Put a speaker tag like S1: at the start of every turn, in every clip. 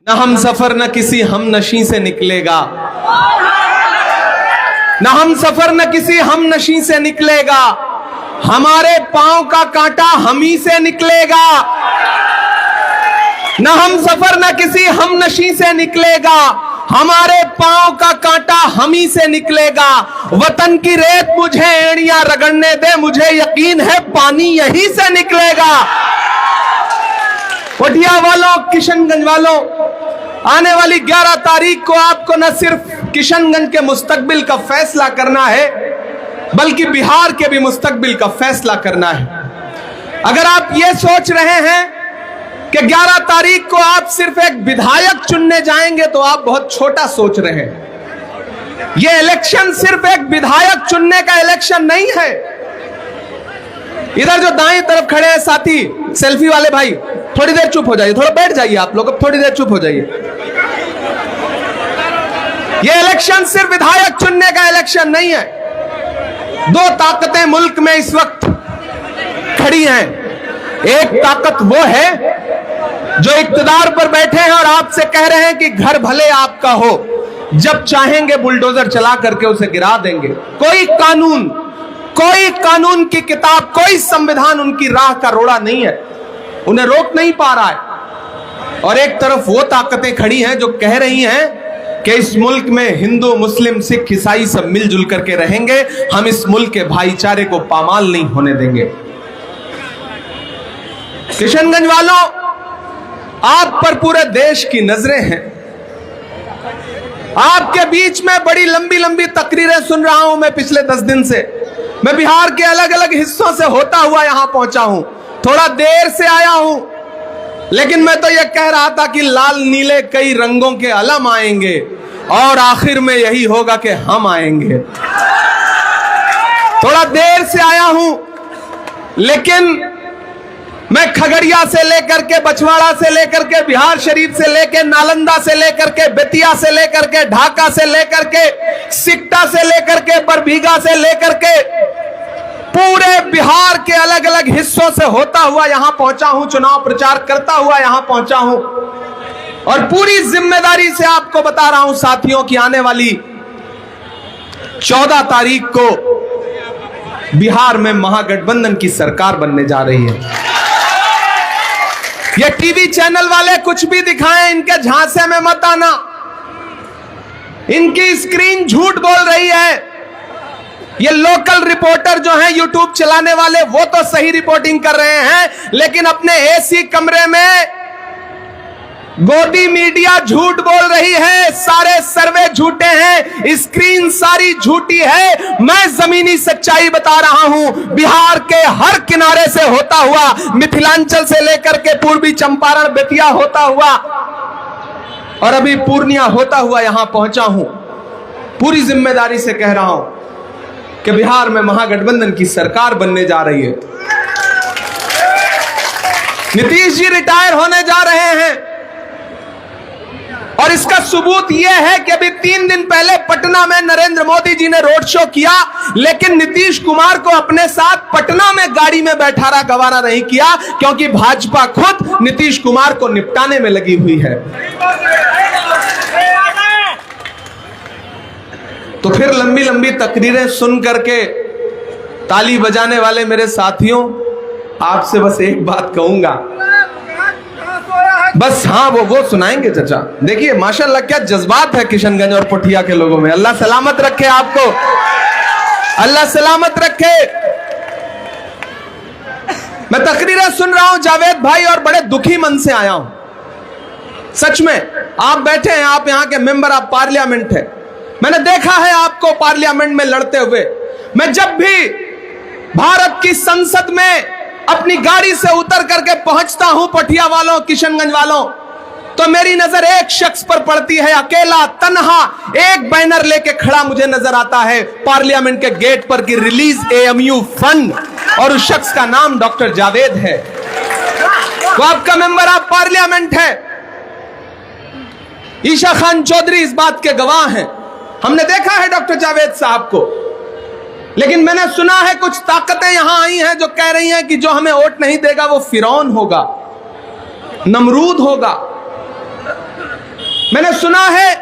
S1: न हम सफर न किसी हम नशी से निकलेगा, न हम सफर न किसी हम नशी से निकलेगा, हमारे पांव का कांटा हम ही से निकलेगा। न हम सफर न किसी हम नशी से निकलेगा, हमारे पांव का कांटा हम ही से निकलेगा। वतन की रेत मुझे एड़ियां रगड़ने दे, मुझे यकीन है पानी यहीं से निकलेगा। पटिया वालों, किशनगंज वालों, आने वाली 11 तारीख को आपको न सिर्फ किशनगंज के मुस्तकबिल का फैसला करना है, बल्कि बिहार के भी मुस्तकबिल का फैसला करना है। अगर आप ये सोच रहे हैं कि 11 तारीख को आप सिर्फ एक विधायक चुनने जाएंगे तो आप बहुत छोटा सोच रहे हैं। यह इलेक्शन सिर्फ एक विधायक चुनने का इलेक्शन नहीं है। इधर जो दाएं तरफ खड़े हैं साथी सेल्फी वाले भाई, थोड़ी देर चुप हो जाइए, थोड़ा बैठ जाइए आप लोग, थोड़ी देर चुप हो जाइए। यह इलेक्शन सिर्फ विधायक चुनने का इलेक्शन नहीं है। दो ताकतें मुल्क में इस वक्त खड़ी हैं। एक ताकत वो है जो इक्तदार पर बैठे हैं और आपसे कह रहे हैं कि घर भले आपका हो, जब चाहेंगे बुलडोजर चला करके उसे गिरा देंगे। कोई कानून की किताब, कोई संविधान उनकी राह का रोड़ा नहीं है, उन्हें रोक नहीं पा रहा है। और एक तरफ वो ताकतें खड़ी हैं जो कह रही हैं कि इस मुल्क में हिंदू, मुस्लिम, सिख, ईसाई सब मिलजुल करके रहेंगे, हम इस मुल्क के भाईचारे को पामाल नहीं होने देंगे। किशनगंज वालों, आप पर पूरे देश की नजरें हैं। आपके बीच में बड़ी लंबी लंबी तकरीरें सुन रहा हूं मैं पिछले 10 दिन से। मैं बिहार के अलग अलग हिस्सों से होता हुआ यहां पहुंचा हूं, थोड़ा देर से आया हूं, लेकिन मैं तो यह कह रहा था कि लाल नीले कई रंगों के अलम आएंगे और आखिर में यही होगा कि हम आएंगे। थोड़ा देर से आया हूं, लेकिन मैं खगड़िया से लेकर के, बछवाड़ा से लेकर के, बिहार शरीफ से लेकर, नालंदा से लेकर के, बेतिया से लेकर के, ढाका से लेकर के, सिकटा से लेकर के, बरबीघा से लेकर के, पूरे बिहार के अलग अलग हिस्सों से होता हुआ यहां पहुंचा हूं, चुनाव प्रचार करता हुआ यहां पहुंचा हूं। और पूरी जिम्मेदारी से आपको बता रहा हूं साथियों कि आने वाली 14 तारीख को बिहार में महागठबंधन की सरकार बनने जा रही है। ये टीवी चैनल वाले कुछ भी दिखाएं, इनके झांसे में मत आना। इनकी स्क्रीन झूठ बोल रही है। ये लोकल रिपोर्टर जो हैं, यूट्यूब चलाने वाले, वो तो सही रिपोर्टिंग कर रहे हैं, लेकिन अपने एसी कमरे में गोदी मीडिया झूठ बोल रही है। सारे सर्वे झूठे हैं, स्क्रीन सारी झूठी है। मैं जमीनी सच्चाई बता रहा हूं। बिहार के हर किनारे से होता हुआ, मिथिलांचल से लेकर के पूर्वी चंपारण, बेतिया होता हुआ और अभी पूर्णिया होता हुआ यहां पहुंचा हूं। पूरी जिम्मेदारी से कह रहा हूं कि बिहार में महागठबंधन की सरकार बनने जा रही है। नीतीश जी रिटायर होने जा रहे हैं और इसका सबूत यह है कि अभी 3 दिन पहले पटना में नरेंद्र मोदी जी ने रोड शो किया, लेकिन नीतीश कुमार को अपने साथ पटना में गाड़ी में बैठाना गवारा नहीं किया, क्योंकि भाजपा खुद नीतीश कुमार को निपटाने में लगी हुई है। तो फिर लंबी लंबी तकरीरें सुन करके ताली बजाने वाले मेरे साथियों, आपसे बस एक बात कहूंगा, बस हाँ वो सुनाएंगे चचा। देखिए माशाल्लाह क्या जज्बात है किशनगंज और पटिया के लोगों में। अल्लाह सलामत रखे आपको, अल्लाह सलामत रखे। मैं तकरीरें सुन रहा हूं जावेद भाई, और बड़े दुखी मन से आया हूं। सच में आप बैठे हैं, आप यहां के मेंबर ऑफ पार्लियामेंट है, मैंने देखा है आपको पार्लियामेंट में लड़ते हुए। मैं जब भी भारत की संसद में अपनी गाड़ी से उतर करके पहुंचता हूं पटिया वालों, किशनगंज वालों, तो मेरी नजर एक शख्स पर पड़ती है, अकेला तन्हा एक बैनर लेके खड़ा मुझे नजर आता है पार्लियामेंट के गेट पर कि रिलीज एएमयू फंड, और उस शख्स का नाम डॉक्टर जावेद है। वो आपका मेंबर ऑफ पार्लियामेंट है। ईशा खान चौधरी इस बात के गवाह हैं। हमने देखा है डॉक्टर जावेद साहब को, लेकिन मैंने सुना है कुछ ताकतें यहां आई हैं जो कह रही हैं कि जो हमें वोट नहीं देगा वो फिरौन होगा, नमरूद होगा। मैंने सुना है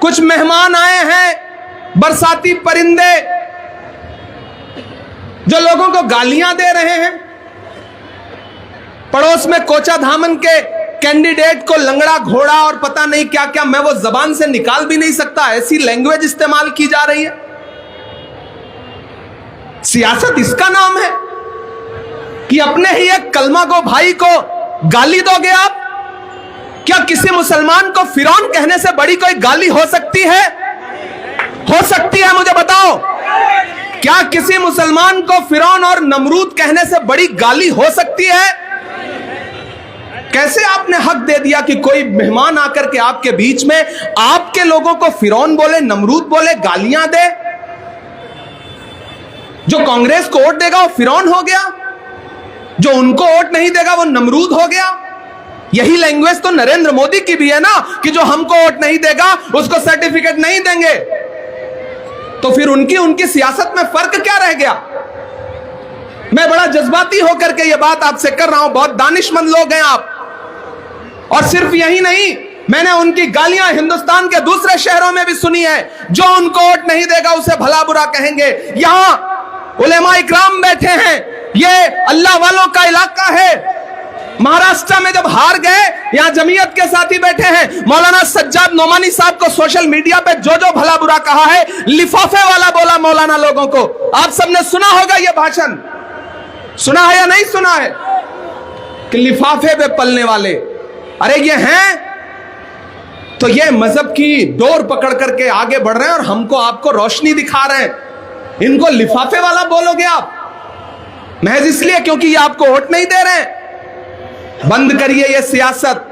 S1: कुछ मेहमान आए हैं बरसाती परिंदे जो लोगों को गालियां दे रहे हैं। पड़ोस में कोचाधामन के कैंडिडेट को लंगड़ा घोड़ा और पता नहीं क्या क्या, मैं वो जबान से निकाल भी नहीं सकता, ऐसी लैंग्वेज इस्तेमाल की जा रही है। सियासत इसका नाम है कि अपने ही एक कलमा को भाई को गाली दोगे आप? क्या किसी मुसलमान को फिरौन कहने से बड़ी कोई गाली हो सकती है? हो सकती है? मुझे बताओ, क्या किसी मुसलमान को फिरौन और नमरूद कहने से बड़ी गाली हो सकती है? कैसे आपने हक दे दिया कि कोई मेहमान आकर के आपके बीच में आपके लोगों को फिरौन बोले, नमरूद बोले, गालियां दे? जो कांग्रेस को वोट देगा वो फिरौन हो गया, जो उनको वोट नहीं देगा वो नमरूद हो गया। यही लैंग्वेज तो नरेंद्र मोदी की भी है ना, कि जो हमको वोट नहीं देगा उसको सर्टिफिकेट नहीं देंगे। तो फिर उनकी सियासत में फर्क क्या रह गया? मैं बड़ा जज्बाती होकर के ये बात आपसे कर रहा हूं, बहुत दानिशमंद लोग हैं आप। और सिर्फ यही नहीं, मैंने उनकी गालियां हिंदुस्तान के दूसरे शहरों में भी सुनी है। जो उनको वोट नहीं देगा उसे भला बुरा कहेंगे। यहां उलेमा इकराम बैठे हैं, ये अल्लाह वालों का इलाका है। महाराष्ट्र में जब हार गए, यहां जमीयत के साथी बैठे हैं। मौलाना सज्जाद नोमानी साहब को सोशल मीडिया पे जो जो भला बुरा कहा है, लिफाफे वाला बोला मौलाना लोगों को। आप सबने सुना होगा यह भाषण, सुना है या नहीं सुना है? कि लिफाफे पे पलने वाले, अरे ये हैं तो ये मजहब की डोर पकड़ करके आगे बढ़ रहे हैं और हमको आपको रोशनी दिखा रहे हैं। इनको लिफाफे वाला बोलोगे आप महज इसलिए क्योंकि ये आपको वोट नहीं दे रहे हैं? बंद करिए ये सियासत,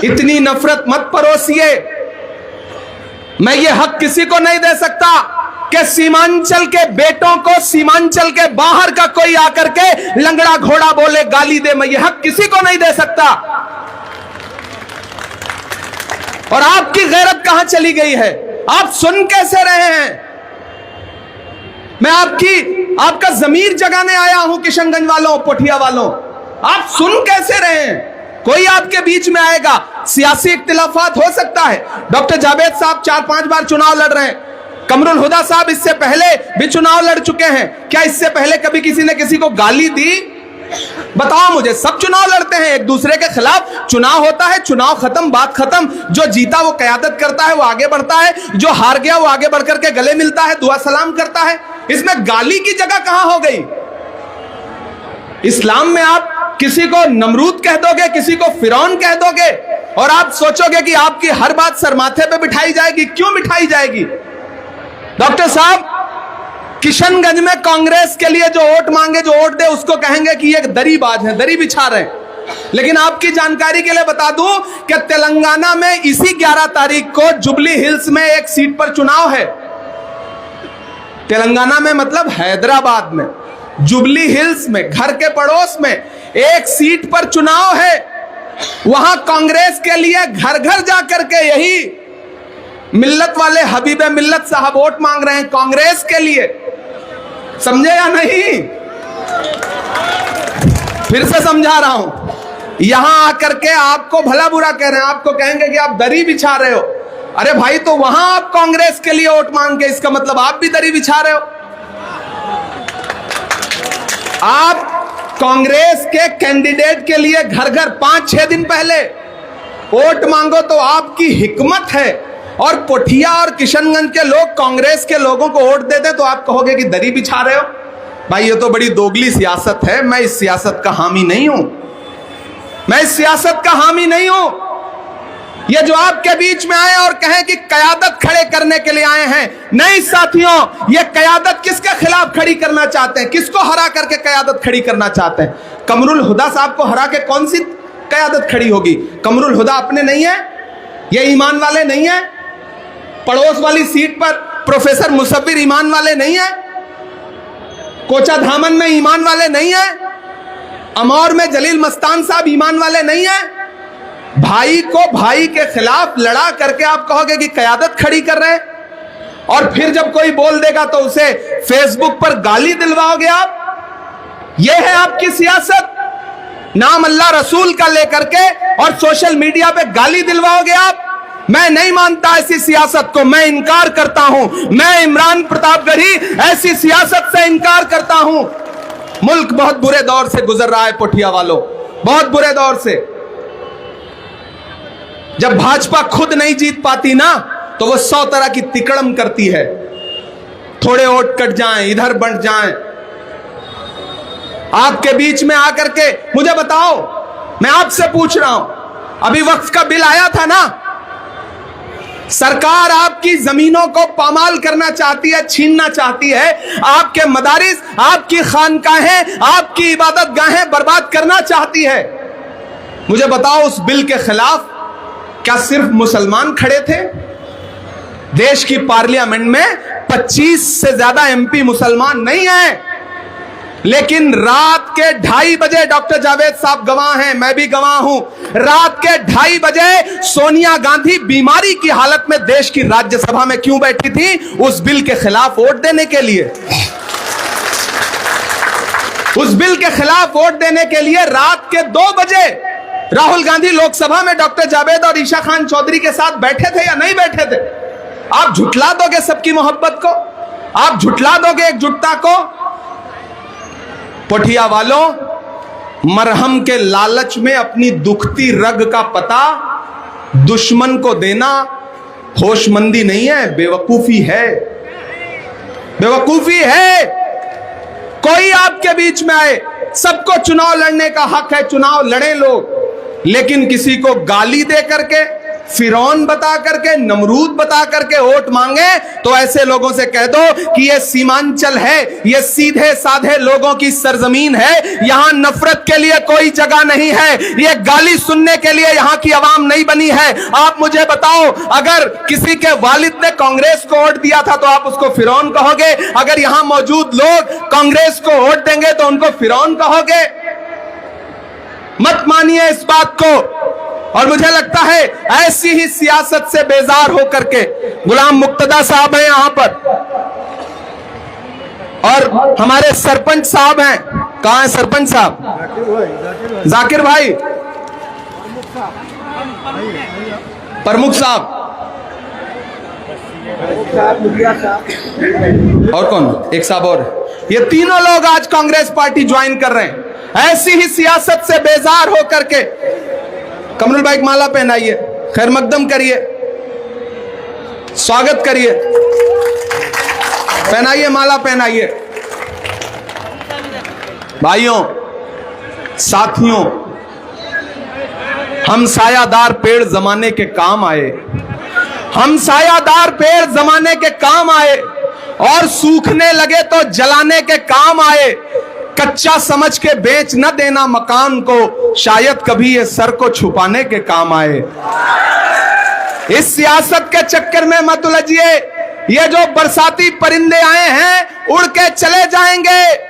S1: इतनी नफरत मत परोसिए। मैं ये हक किसी को नहीं दे सकता कि सीमांचल के बेटों को सीमांचल के बाहर का कोई आकर के लंगड़ा घोड़ा बोले, गाली दे। मैं ये हक किसी को नहीं दे सकता। और आपकी गैरत कहां चली गई है? आप सुन कैसे रहे हैं? मैं आपका जमीर जगाने आया हूं किशनगंज वालों, पोठिया वालों। आप सुन कैसे रहे हैं? कोई आपके बीच में आएगा, सियासी इख्तिलाफात हो सकता है। डॉक्टर जावेद साहब 4-5 बार चुनाव लड़ रहे हैं, कमरुल हुदा साहब इससे पहले भी चुनाव लड़ चुके हैं। क्या इससे पहले कभी किसी ने किसी को गाली दी? बताओ मुझे। सब चुनाव लड़ते हैं एक दूसरे के खिलाफ, चुनाव होता है, चुनाव खत्म, बात खत्म। जो जीता वो क़यादत करता है, वो आगे बढ़ता है। जो हार गया वो आगे बढ़कर के गले मिलता है, दुआ सलाम करता है। इसमें गाली की जगह कहां हो गई? इस्लाम में आप किसी को नमरूद कह दोगे, किसी को फिरौन कह दोगे, और आप सोचोगे कि आपकी हर बात सर माथे पे बिठाई जाएगी। क्यों बिठाई जाएगी? डॉक्टर साहब, किशनगंज में कांग्रेस के लिए जो वोट मांगे, जो वोट दे, उसको कहेंगे कि ये दरीबाज है, दरी बिछा रहे हैं। लेकिन आपकी जानकारी के लिए बता दूं कि तेलंगाना में इसी 11 तारीख को जुबली हिल्स में एक सीट पर चुनाव है। तेलंगाना में मतलब हैदराबाद में, जुबली हिल्स में, घर के पड़ोस में एक सीट पर चुनाव है। वहां कांग्रेस के लिए घर घर जाकर के यही मिल्लत वाले हबीब मिल्लत साहब वोट मांग रहे हैं कांग्रेस के लिए। समझे या नहीं? फिर से समझा रहा हूं। यहां आकर के आपको भला बुरा कह रहे हैं, आपको कहेंगे कि आप दरी बिछा रहे हो। अरे भाई, तो वहां आप कांग्रेस के लिए वोट मांग के, इसका मतलब आप भी दरी बिछा रहे हो। आप कांग्रेस के कैंडिडेट के लिए घर घर 5-6 दिन पहले वोट मांगो तो आपकी हिकमत है, और पोठिया और किशनगंज के लोग कांग्रेस के लोगों को वोट देते तो आप कहोगे कि दरी बिछा रहे हो। भाई, ये तो बड़ी दोगली सियासत है। मैं इस सियासत का हामी नहीं हूं, मैं इस सियासत का हामी नहीं हूं। ये जो आपके बीच में आए और कहें कि कयादत खड़े करने के लिए आए हैं, नहीं साथियों, ये कयादत किसके खिलाफ खड़ी करना चाहते हैं? किसको हरा करके कयादत खड़ी करना चाहते हैं? कमरुल हुदा साहब को हरा के कौन सी कयादत खड़ी होगी? कमरुल हुदा अपने नहीं है, ये ईमान वाले नहीं है। पड़ोस वाली सीट पर प्रोफेसर मुसव्विर ईमान वाले नहीं है। कोचाधामन में ईमान वाले नहीं है। अमौर में जलील मस्तान साहब ईमान वाले नहीं है। भाई को भाई के खिलाफ लड़ा करके आप कहोगे कि कयादत खड़ी कर रहे हैं, और फिर जब कोई बोल देगा तो उसे फेसबुक पर गाली दिलवाओगे आप। यह है आपकी सियासत। नाम अल्लाह रसूल का लेकर के और सोशल मीडिया पे गाली दिलवाओगे आप। मैं नहीं मानता ऐसी सियासत को, मैं इनकार करता हूं। मैं इमरान प्रतापगढ़ी ऐसी सियासत से इनकार करता हूं। मुल्क बहुत बुरे दौर से गुजर रहा है पोठिया वालों, बहुत बुरे दौर से। जब भाजपा खुद नहीं जीत पाती ना, तो वो 100 तरह की तिकड़म करती है। थोड़े वोट कट जाएं, इधर बढ़ जाएं। आपके बीच में आकर के मुझे बताओ, मैं आपसे पूछ रहा हूं, अभी वक्फ का बिल आया था ना, सरकार आपकी जमीनों को पामाल करना चाहती है, छीनना चाहती है। आपके मदारिस, आपकी खानकाहें, आपकी इबादत गाहें बर्बाद करना चाहती है। मुझे बताओ, उस बिल के खिलाफ क्या सिर्फ मुसलमान खड़े थे? देश की पार्लियामेंट में 25 से ज्यादा एमपी मुसलमान नहीं है, लेकिन रात के 2:30 बजे डॉक्टर जावेद साहब गवाह हैं, मैं भी गवाह हूं। रात के 2:30 बजे सोनिया गांधी बीमारी की हालत में देश की राज्यसभा में क्यों बैठी थी? उस बिल के खिलाफ वोट देने के लिए। उस बिल के खिलाफ वोट देने के लिए रात के 2 बजे राहुल गांधी लोकसभा में डॉक्टर जावेद और ईशा खान चौधरी के साथ बैठे थे या नहीं बैठे थे? आप झुठला दोगे सबकी मोहब्बत को? आप झुठला दोगे एकजुटता को? पोठिया वालों, मरहम के लालच में अपनी दुखती रग का पता दुश्मन को देना होशमंदी नहीं है, बेवकूफी है, बेवकूफी है। कोई आपके बीच में आए, सबको चुनाव लड़ने का हक है, चुनाव लड़े लोग, लेकिन किसी को गाली दे करके, फिरौन बता करके, नमरूद बता करके वोट मांगे, तो ऐसे लोगों से कह दो कि ये सीमांचल है, ये सीधे साधे लोगों की सरजमीन है, यहां नफरत के लिए कोई जगह नहीं है, ये गाली सुनने के लिए यहां की आवाम नहीं बनी है। आप मुझे बताओ, अगर किसी के वालिद ने कांग्रेस को वोट दिया था तो आप उसको फिरौन कहोगे? अगर यहां मौजूद लोग कांग्रेस को वोट देंगे तो उनको फिरौन कहोगे? मत मानिए इस बात को। और मुझे लगता है ऐसी ही सियासत से बेजार होकर के गुलाम मुक्तदा साहब हैं यहां पर, और हमारे सरपंच साहब हैं। कहां है सरपंच साहब? जाकिर भाई, प्रमुख साहब, और कौन? एक साहब और। ये तीनों लोग आज कांग्रेस पार्टी ज्वाइन कर रहे हैं, ऐसी ही सियासत से बेजार होकर के। कमरुल भाई माला पहनाइए, खैर मकदम करिए, स्वागत करिए, पहनाइए माला पहनाइए। भाइयों, साथियों, हम सायादार पेड़ जमाने के काम आए, हम सायादार पेड़ जमाने के काम आए, और सूखने लगे तो जलाने के काम आए। कच्चा समझ के बेच न देना मकान को, शायद कभी ये सर को छुपाने के काम आए। इस सियासत के चक्कर में मत उलझिए। ये जो बरसाती परिंदे आए हैं उड़ के चले जाएंगे।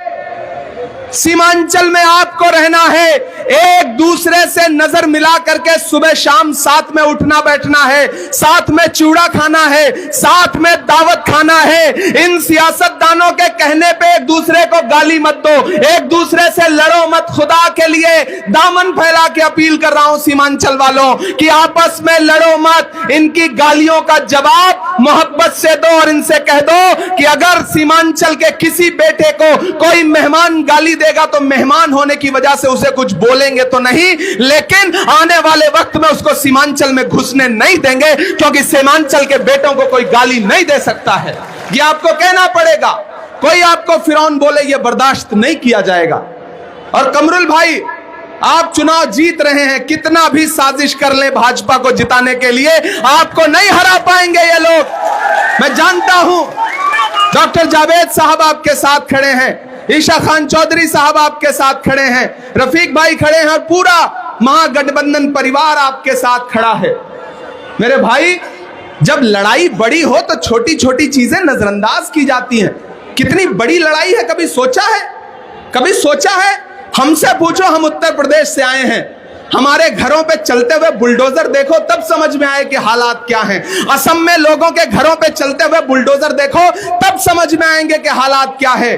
S1: सीमांचल में आपको रहना है, एक दूसरे से नजर मिला करके सुबह शाम साथ में उठना बैठना है, साथ में चूड़ा खाना है, साथ में दावत खाना है। इन सियासतदानों के कहने पे एक दूसरे को गाली मत दो, एक दूसरे से लड़ो मत। खुदा के लिए दामन फैला के अपील कर रहा हूं सीमांचल वालों कि आपस में लड़ो मत। इनकी गालियों का जवाब मोहब्बत से दो और इनसे कह दो कि अगर सीमांचल के किसी बेटे को कोई मेहमान गाली देगा तो मेहमान होने की वजह से उसे कुछ बोलेंगे तो नहीं, लेकिन आने वाले वक्त में उसको सीमांचल में घुसने नहीं देंगे, क्योंकि सीमांचल के बेटों को कोई गाली नहीं दे सकता है। ये आपको कहना पड़ेगा। कोई आपको फिरौन बोले ये बर्दाश्त नहीं किया जाएगा। और कमरुल भाई, आप चुनाव जीत रहे हैं, कितना भी साजिश कर ले भाजपा को जिताने के लिए, आपको नहीं हरा पाएंगे ये लोग। मैं जानता हूं डॉक्टर जावेद साहब आपके साथ खड़े हैं, ईशा खान चौधरी साहब आपके साथ खड़े हैं, रफीक भाई खड़े हैं, और पूरा महागठबंधन परिवार आपके साथ खड़ा है। मेरे भाई, जब लड़ाई बड़ी हो तो छोटी छोटी चीजें नजरअंदाज की जाती हैं। कितनी बड़ी लड़ाई है, कभी सोचा है? कभी सोचा है? हमसे पूछो, हम उत्तर प्रदेश से आए हैं, हमारे घरों पे चलते हुए बुलडोजर देखो तब समझ में आए कि हालात क्या हैं। असम में लोगों के घरों पे चलते हुए बुलडोजर देखो तब समझ में आएंगे कि हालात क्या है।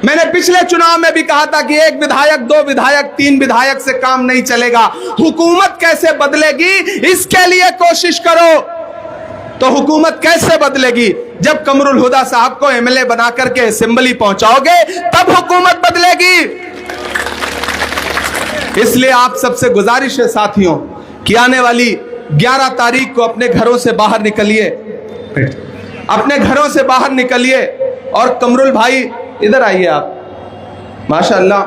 S1: मैंने पिछले चुनाव में भी कहा था कि 1 विधायक 2 विधायक 3 विधायक से काम नहीं चलेगा, हुकूमत कैसे बदलेगी इसके लिए कोशिश करो। तो हुकूमत कैसे बदलेगी? जब कमरुल हुदा साहब को एमएलए बना करके असेंबली पहुंचाओगे तब हुकूमत बदलेगी। इसलिए आप सबसे गुजारिश है साथियों कि आने वाली 11 तारीख को अपने घरों से बाहर निकलिए, अपने घरों से बाहर निकलिए। और कमरुल भाई इधर आइए आप, माशाअल्लाह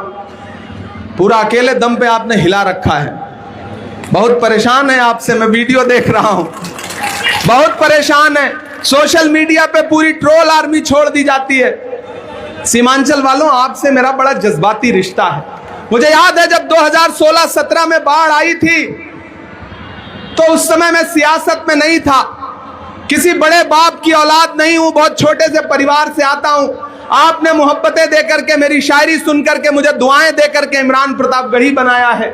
S1: पूरा अकेले दम पे आपने हिला रखा है। बहुत परेशान है आपसे, मैं वीडियो देख रहा हूं, बहुत परेशान है। सोशल मीडिया पे पूरी ट्रोल आर्मी छोड़ दी जाती है। सीमांचल वालों, आपसे मेरा बड़ा जज्बाती रिश्ता है। मुझे याद है जब 2016-17 में बाढ़ आई थी तो उस समय मैं सियासत में नहीं था, किसी बड़े बाप की औलाद नहीं हूं, बहुत छोटे से परिवार से आता हूं। आपने मोहब्बतें देकर के, मेरी शायरी सुन करके, मुझे दुआएं देकर के इमरान प्रतापगढ़ी बनाया है।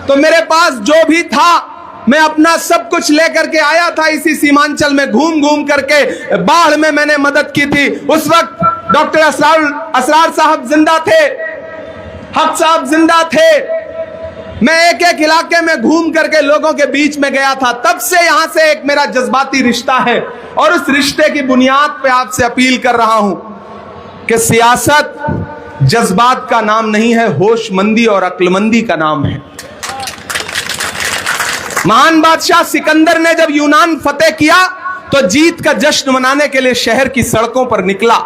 S1: तो मेरे पास जो भी था मैं अपना सब कुछ लेकर के आया था। इसी सीमांचल में घूम घूम करके बाढ़ में मैंने मदद की थी। उस वक्त डॉक्टर असरार साहब जिंदा थे, हक साहब जिंदा थे। मैं एक एक इलाके में घूम करके लोगों के बीच में गया था। तब से यहां से एक मेरा जज्बाती रिश्ता है और उस रिश्ते की बुनियाद पे आपसे अपील कर रहा हूं कि सियासत जज्बात का नाम नहीं है, होशमंदी और अक्लमंदी का नाम है। महान बादशाह सिकंदर ने जब यूनान फतेह किया तो जीत का जश्न मनाने के लिए शहर की सड़कों पर निकला।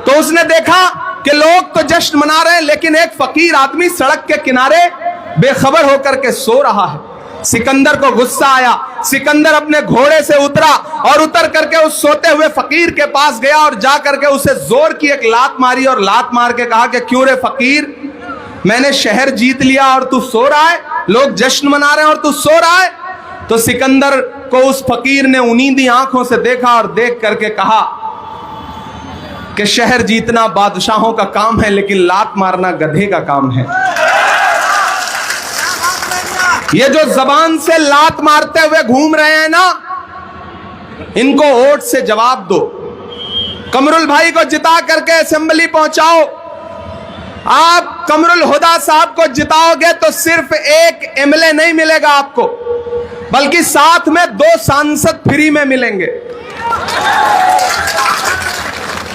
S1: तो उसने देखा कि लोग तो जश्न मना रहे हैं लेकिन एक फकीर आदमी सड़क के किनारे बेखबर होकर के सो रहा है। सिकंदर को गुस्सा आया। सिकंदर अपने घोड़े से उतरा और उतर करके उस सोते हुए फकीर के पास गया और जा करके उसे जोर की एक लात मारी और लात मार के कहा कि क्यों रे फकीर, मैंने शहर जीत लिया और तू सो रहा है, लोग जश्न मना रहे हैं और तू सो रहा है। तो सिकंदर को उस फकीर ने उनींदी आंखों से देखा और देख करके कहा कि शहर जीतना बादशाहों का काम है लेकिन लात मारना गधे का काम है। ये जो जबान से लात मारते हुए घूम रहे हैं ना, इनको वोट से जवाब दो। कमरुल भाई को जिता करके असेंबली पहुंचाओ। आप कमरुल हुदा साहब को जिताओगे तो सिर्फ एक एमएलए नहीं मिलेगा आपको, बल्कि साथ में 2 सांसद फ्री में मिलेंगे।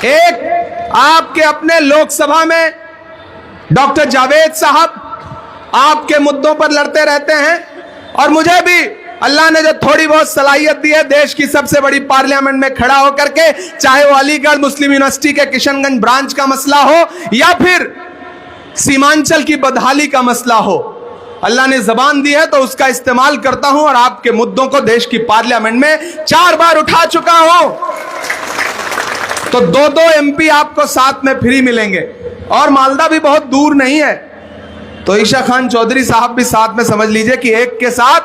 S1: एक आपके अपने लोकसभा में डॉक्टर जावेद साहब आपके मुद्दों पर लड़ते रहते हैं और मुझे भी अल्लाह ने जो थोड़ी बहुत सलाहियत दी है देश की सबसे बड़ी पार्लियामेंट में खड़ा होकर के, चाहे वो अलीगढ़ मुस्लिम यूनिवर्सिटी के किशनगंज ब्रांच का मसला हो या फिर सीमांचल की बदहाली का मसला हो, अल्लाह ने जबान दी है तो उसका इस्तेमाल करता हूं और आपके मुद्दों को देश की पार्लियामेंट में 4 बार उठा चुका हूं। तो 2-2 एमपी आपको साथ में फ्री मिलेंगे और मालदा भी बहुत दूर नहीं है। तो ईशा खान चौधरी साहब भी साथ में समझ लीजिए कि 1 के साथ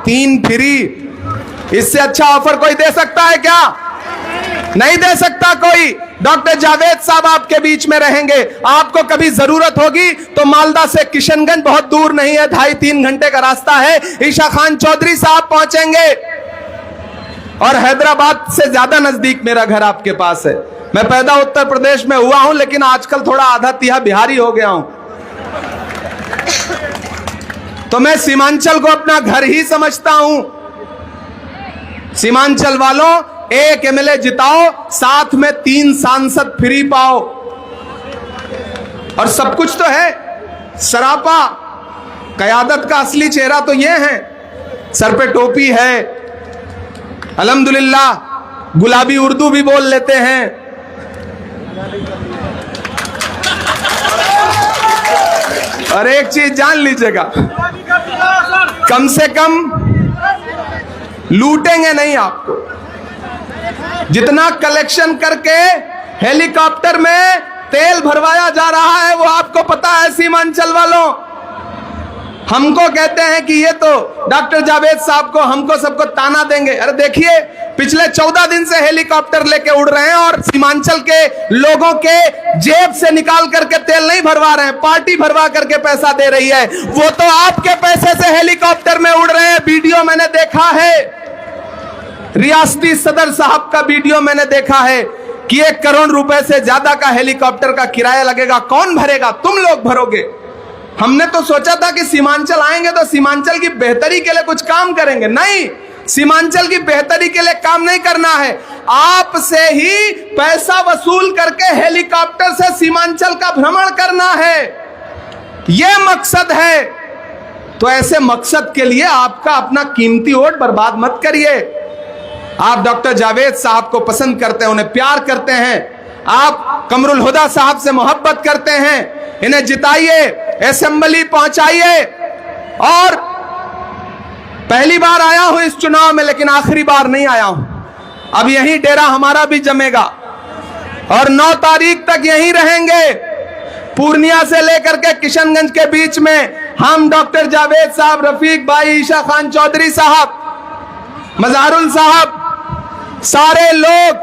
S1: 3 फ्री। इससे अच्छा ऑफर कोई दे सकता है क्या? नहीं दे सकता कोई। डॉक्टर जावेद साहब आपके बीच में रहेंगे। आपको कभी जरूरत होगी तो मालदा से किशनगंज बहुत दूर नहीं है, 2.5-3 घंटे का रास्ता है। ईशा खान चौधरी साहब पहुंचेंगे और हैदराबाद से ज्यादा नजदीक मेरा घर आपके पास है। मैं पैदा उत्तर प्रदेश में हुआ हूं लेकिन आजकल थोड़ा आधा तिहा बिहारी हो गया हूं। तो मैं सीमांचल को अपना घर ही समझता हूं। सीमांचल वालों, 1 एमएलए जिताओ, साथ में 3 सांसद फ्री पाओ और सब कुछ तो है। सरापा कयादत का असली चेहरा तो ये है, सर पे टोपी है, अल्हम्दुलिल्लाह गुलाबी उर्दू भी बोल लेते हैं। और एक चीज जान लीजिएगा, कम से कम लूटेंगे नहीं आपको। जितना कलेक्शन करके हेलीकॉप्टर में तेल भरवाया जा रहा है वो आपको पता है। सीमांचल वालों, हमको कहते हैं कि ये तो डॉक्टर जावेद साहब को, हमको सबको ताना देंगे। अरे देखिए, पिछले 14 दिन से हेलीकॉप्टर लेके उड़ रहे हैं और सीमांचल के लोगों के जेब से निकाल करके तेल नहीं भरवा रहे हैं, पार्टी भरवा करके पैसा दे रही है। वो तो आपके पैसे से हेलीकॉप्टर में उड़ रहे हैं। वीडियो मैंने देखा है, रियासती सदर साहब का वीडियो मैंने देखा है कि 1 करोड़ रुपए से ज्यादा का हेलीकॉप्टर का किराया लगेगा, कौन भरेगा? तुम लोग भरोगे। हमने तो सोचा था कि सीमांचल आएंगे तो सीमांचल की बेहतरी के लिए कुछ काम करेंगे। नहीं, सीमांचल की बेहतरी के लिए काम नहीं करना है, आपसे ही पैसा वसूल करके हेलीकॉप्टर से सीमांचल का भ्रमण करना है, यह मकसद है। तो ऐसे मकसद के लिए आपका अपना कीमती वोट बर्बाद मत करिए। आप डॉक्टर जावेद साहब को पसंद करते हैं, उन्हें प्यार करते हैं, आप कमरुल हुदा साहब से मोहब्बत करते हैं, इन्हें जिताइए, असेंबली पहुंचाइए। और पहली बार आया हूं इस चुनाव में, लेकिन आखिरी बार नहीं आया हूं। अब यही डेरा हमारा भी जमेगा और 9 तारीख तक यहीं रहेंगे। पूर्णिया से लेकर के किशनगंज के बीच में हम डॉक्टर जावेद साहब, रफीक भाई, ईशा खान चौधरी साहब, मज़ारुल साहब, सारे लोग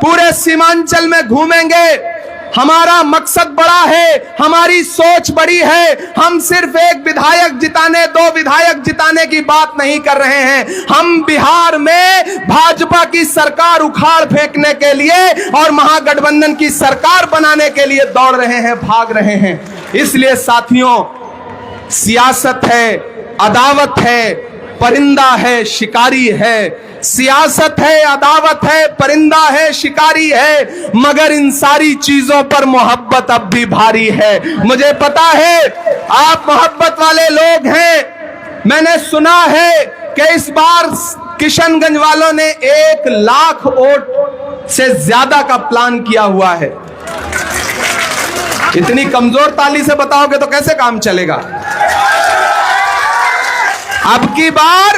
S1: पूरे सीमांचल में घूमेंगे। हमारा मकसद बड़ा है, हमारी सोच बड़ी है। हम सिर्फ 1 विधायक जिताने, 2 विधायक जिताने की बात नहीं कर रहे हैं। हम बिहार में भाजपा की सरकार उखाड़ फेंकने के लिए और महागठबंधन की सरकार बनाने के लिए दौड़ रहे हैं, भाग रहे हैं। इसलिए साथियों, सियासत है, अदावत है, परिंदा है, शिकारी है। सियासत है, अदावत है, परिंदा है, शिकारी है, मगर इन सारी चीजों पर मोहब्बत अब भी भारी है। मुझे पता है आप मोहब्बत वाले लोग हैं। मैंने सुना है कि इस बार किशनगंज वालों ने 1 लाख वोट से ज्यादा का प्लान किया हुआ है। इतनी कमजोर ताली से बताओगे तो कैसे काम चलेगा? अब की बार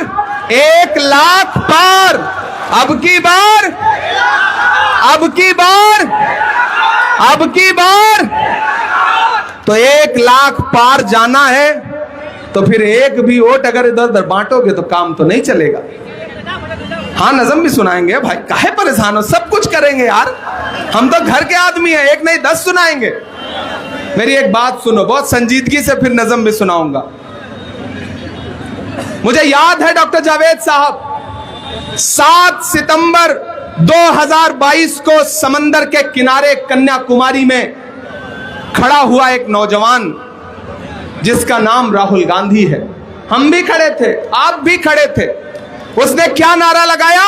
S1: 1 लाख पार, अब की बार, अब की बार, अब की बार तो 1 लाख पार जाना है। तो फिर एक भी वोट अगर इधर उधर बांटोगे तो काम तो नहीं चलेगा। हाँ, नज़म भी सुनाएंगे भाई, काहे परेशान हो, सब कुछ करेंगे यार, हम तो घर के आदमी हैं, 1 नहीं 10 सुनाएंगे। मेरी एक बात सुनो, बहुत संजीदगी से, फिर नज़म भी सुनाऊंगा। मुझे याद है डॉक्टर जावेद साहब 7 सितंबर 2022 को समंदर के किनारे कन्याकुमारी में खड़ा हुआ एक नौजवान जिसका नाम राहुल गांधी है। हम भी खड़े थे, आप भी खड़े थे। उसने क्या नारा लगाया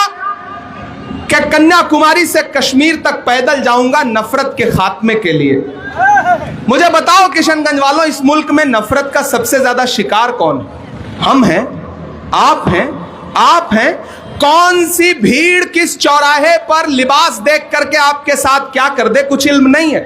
S1: कि कन्याकुमारी से कश्मीर तक पैदल जाऊंगा नफरत के खात्मे के लिए। मुझे बताओ किशनगंज वालों, इस मुल्क में नफरत का सबसे ज्यादा शिकार कौन है? हम हैं, आप हैं, आप हैं। कौन सी भीड़ किस चौराहे पर लिबास देख करके आपके साथ क्या कर दे, कुछ इल्म नहीं है।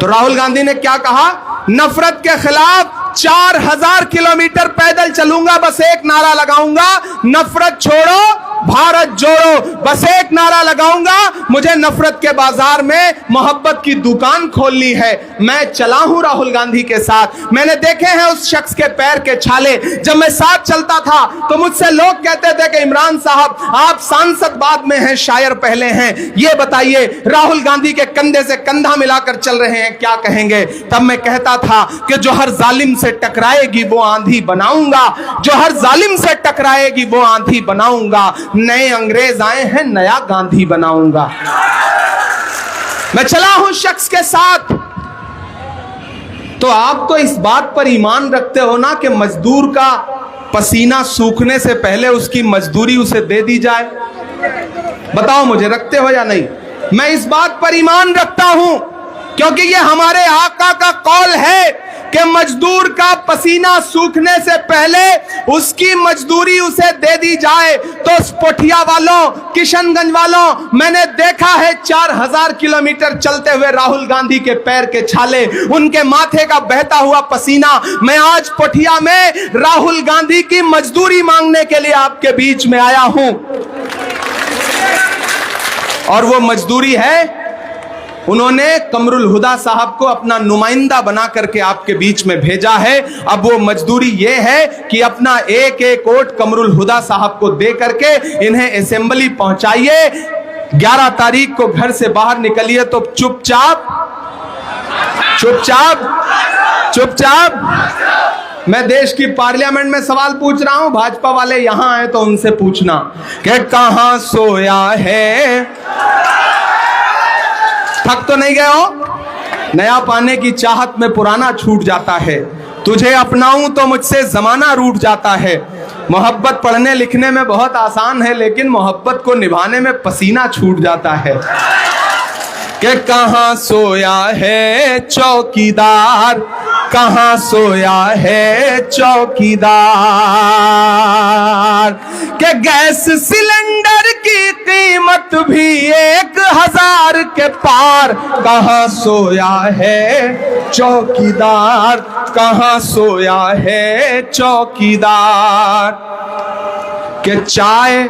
S1: तो राहुल गांधी ने क्या कहा? नफरत के खिलाफ 4000 किलोमीटर पैदल चलूंगा, बस एक नारा लगाऊंगा, नफरत छोड़ो भारत जोड़ो। बस एक नारा लगाऊंगा, मुझे नफरत के बाजार में मोहब्बत की दुकान खोलनी है। मैं चला हूं राहुल गांधी के साथ, मैंने देखे हैं उस शख्स के पैर के छाले। जब मैं साथ चलता था तो मुझसे लोग कहते थे कि इमरान साहब आप सांसद बाद में हैं, शायर पहले हैं। ये बताइए, राहुल गांधी के कंधे से कंधा मिलाकर चल रहे हैं, क्या कहेंगे? तब मैं कहता था कि जो हर जालिम से टकराएगी वो आंधी बनाऊंगा, जो हर जालिम से टकराएगी वो आंधी बनाऊंगा। नए अंग्रेज आए हैं, नया गांधी बनाऊंगा। मैं चला हूं शख्स के साथ। तो आप तो इस बात पर ईमान रखते हो ना कि मजदूर का पसीना सूखने से पहले उसकी मजदूरी उसे दे दी जाए? बताओ मुझे, रखते हो या नहीं? मैं इस बात पर ईमान रखता हूं क्योंकि ये हमारे आका का कौल है कि मजदूर का पसीना सूखने से पहले उसकी मजदूरी उसे दे दी जाए। तो पोठिया वालों, किशनगंज वालों, मैंने देखा है 4000 किलोमीटर चलते हुए राहुल गांधी के पैर के छाले, उनके माथे का बहता हुआ पसीना। मैं आज पोठिया में राहुल गांधी की मजदूरी मांगने के लिए आपके बीच में आया हूं, और वो मजदूरी है, उन्होंने कमरुल हुदा साहब को अपना नुमाइंदा बना करके आपके बीच में भेजा है। अब वो मजदूरी ये है कि अपना एक एक वोट कमरुल हुदा साहब को दे करके इन्हें असेंबली पहुंचाइए। 11 तारीख को घर से बाहर निकलिए तो चुपचाप चुपचाप चुपचाप। मैं देश की पार्लियामेंट में सवाल पूछ रहा हूं, भाजपा वाले यहां आए तो उनसे पूछना कि कहां सोया है थक तो नहीं गए हो? नया पाने की चाहत में पुराना छूट जाता है, तुझे अपनाऊं तो मुझसे जमाना रूठ जाता है। मोहब्बत पढ़ने लिखने में बहुत आसान है, लेकिन मोहब्बत को निभाने में पसीना छूट जाता है। कि कहाँ सोया है चौकीदार, कहाँ सोया है चौकीदार, के गैस सिलेंडर की कीमत भी 1000 के पार। कहाँ सोया है चौकीदार, कहाँ सोया है चौकीदार। के चाय,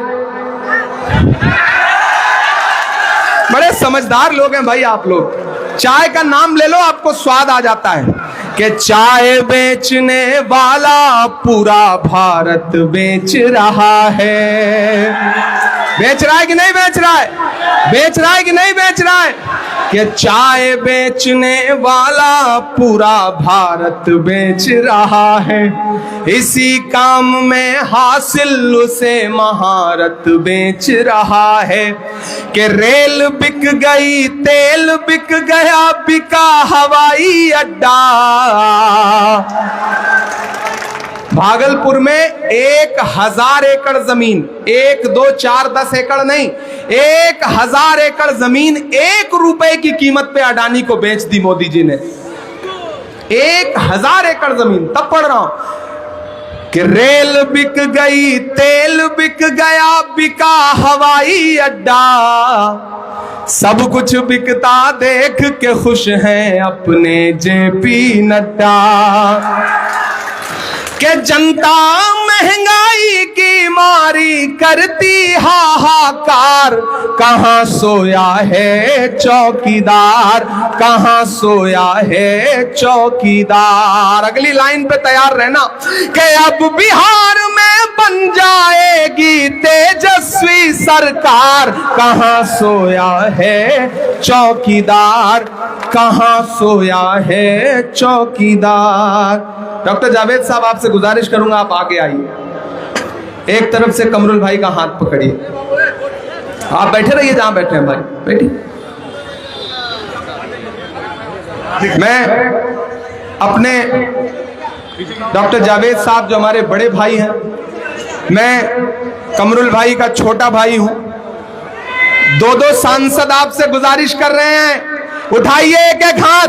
S1: बड़े समझदार लोग हैं भाई आप लोग, चाय का नाम ले लो आपको स्वाद आ जाता है। कि चाय बेचने वाला पूरा भारत बेच रहा है। बेच रहा है कि नहीं बेच रहा है? बेच रहा है कि नहीं बेच रहा है? कि चाय बेचने वाला पूरा भारत बेच रहा है। इसी काम में हासिल उसे महारत बेच रहा है। कि रेल बिक गई, तेल बिक गया, बिका हवाई अड्डा। भागलपुर में 1000 एकड़ जमीन, 1, 2, 4, 10 एकड़ नहीं, 1000 एकड़ जमीन 1 रुपए की कीमत पे अडानी को बेच दी मोदी जी ने। 1000 एकड़ जमीन। तब पढ़ रहा हूं कि रेल बिक गई, तेल बिक गया, बिका हवाई अड्डा। सब कुछ बिकता देख के खुश हैं अपने जेपी नड्डा। कि जनता महंगाई की मारी करती हाहाकार। कहाँ सोया है चौकीदार, कहाँ सोया है चौकीदार। अगली लाइन पे तैयार रहना कि अब बिहार में बन जाएगी तेजस्वी सरकार। कहाँ सोया है चौकीदार, कहाँ सोया है चौकीदार। डॉक्टर जावेद साहब आपसे गुजारिश करूंगा आप आगे आइए। एक तरफ से कमरुल भाई का हाथ पकड़िए, आप बैठे रहिए जहां बैठे हैं भाई, बैठिए। मैं अपने डॉक्टर जावेद साहब जो हमारे बड़े भाई हैं, मैं कमरुल भाई का छोटा भाई हूं। 2 सांसद आपसे गुजारिश कर रहे हैं, उठाइए एक एक हाथ,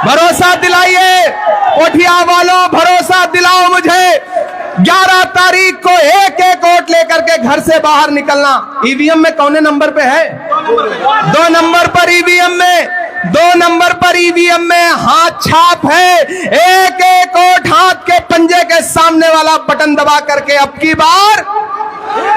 S1: भरोसा दिलाइए। कोठिया वालों भरोसा दिलाओ मुझे, 11 तारीख को एक एक वोट लेकर के घर से बाहर निकलना। ईवीएम में कौने नंबर पे है? 2 नंबर पर ईवीएम में, 2 नंबर पर ईवीएम में हाथ छाप है। एक एक वोट हाथ के पंजे के सामने वाला बटन दबा करके अब की बार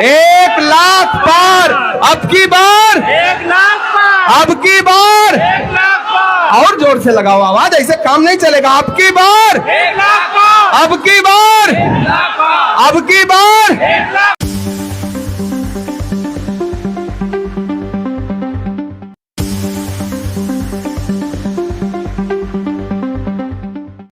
S1: 1 लाख पार, अब की बार
S2: 1 लाख पार,
S1: अब की बार
S2: 1 लाख पार।
S1: और जोर से लगाओ आवाज, ऐसे काम नहीं चलेगा। अब की बार
S2: 1 लाख पार,
S1: अब की बार
S2: 1 लाख पार,
S1: अब की बार
S2: 1 लाख।